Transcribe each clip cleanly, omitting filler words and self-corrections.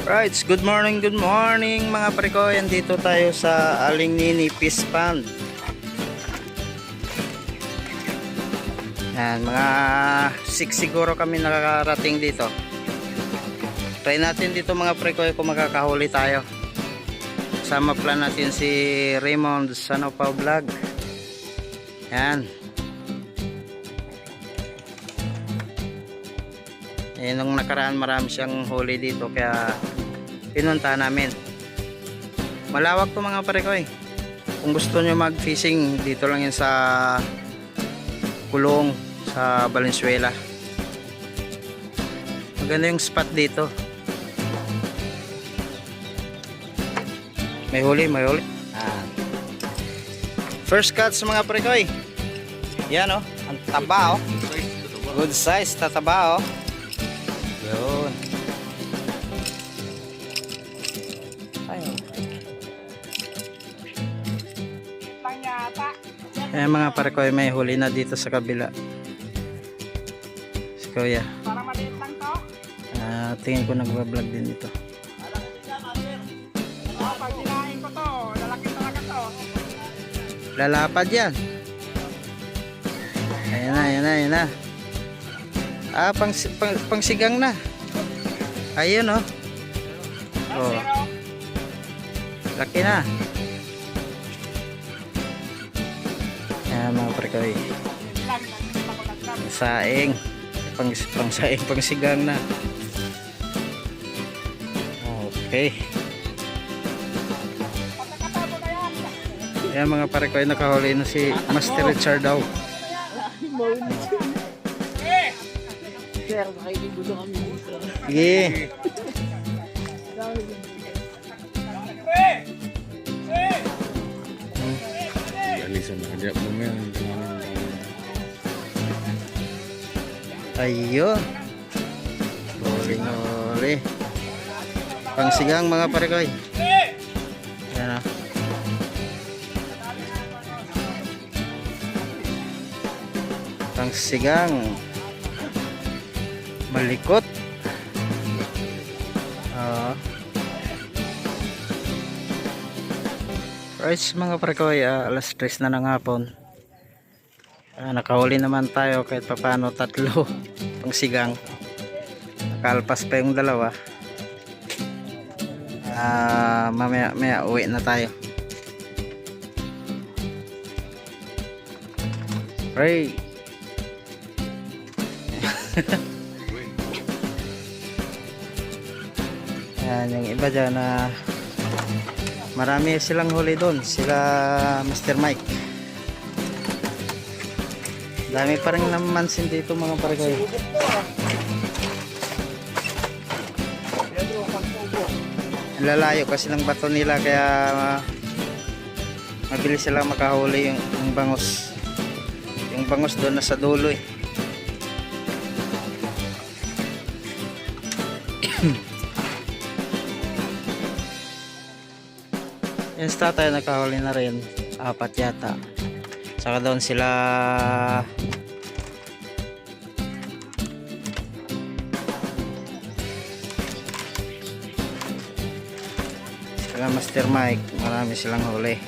Right, good morning mga preko. Dito tayo sa Aling Nini Fish Pond. Yan, mga 6 siguro kami nakakarating dito. Try natin dito mga preko kung makakahuli tayo. Sama plan natin si Raymond Sanopa Vlog. Yan. Nung nakaraan marami siyang huli dito kaya pinunta namin. Malawak to mga parekoy. Kung gusto nyo mag fishing dito lang yan sa Kulong sa Valenzuela. Maganda yung spot dito. May huli. First catch mga parekoy. Yan oh, ang taba oh. Good size, tataba oh. Yun. Ayun. Mga parekoy, may huli na dito sa kabila. Si Kuya. Parang maliit lang to. Tingin ko nagbablog din ito. Pag kinain ko to, lalaki talaga to. Lalapad yan. Ayan na. Pangsigang na. Ayun oh. Oh. Laki na. Ayan mga prekoy. Saing. Pangsaing, pangsigang na. Okay. Ayan mga prekoy, nakahuli na si Master Richard daw. Sir, makikigulo kami dito. Sige. Alisan na kajak mo yan. Ayun. Huli. Pangsigang mga parekoy. Yan o. Pangsigang. Malikot. Right mga prekoy, alas 3 na ng hapon. Nakahuli naman tayo kahit papano 3 pang sigang. Nakalpas pa yung 2. Mamaya uwi na tayo. Right. Yan, yung iba dyan na marami silang huli doon. Sila Mr. Mike. Dami pa rin namansin dito mga parekoy. Lalayo kasi ng bato nila kaya mabilis silang makahuli yung bangos. Yung bangos doon nasa dulo eh. Yung tatay nakahuli na rin 4 yata. Saka doon sila Master Mike, marami silang huli.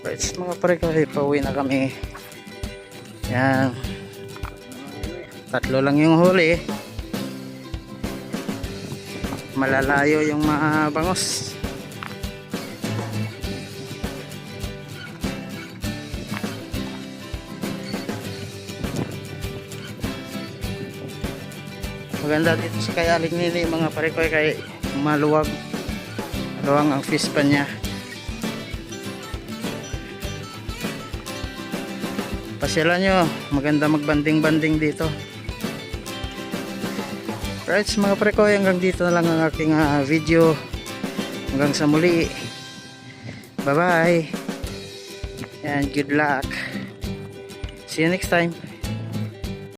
Right, mga parekoy, pauwi na kami. Yan. 3 lang yung huli. Malalayo yung mga bangos. Maganda dito sa kay Aling Nini mga parekoy, kay maluwag ang fish pan niya. pasyalan nyo, maganda magbanding-banding dito. Right mga prekoy, hanggang dito na lang ang aking video. Hanggang sa muli, bye bye and good luck, see you next time.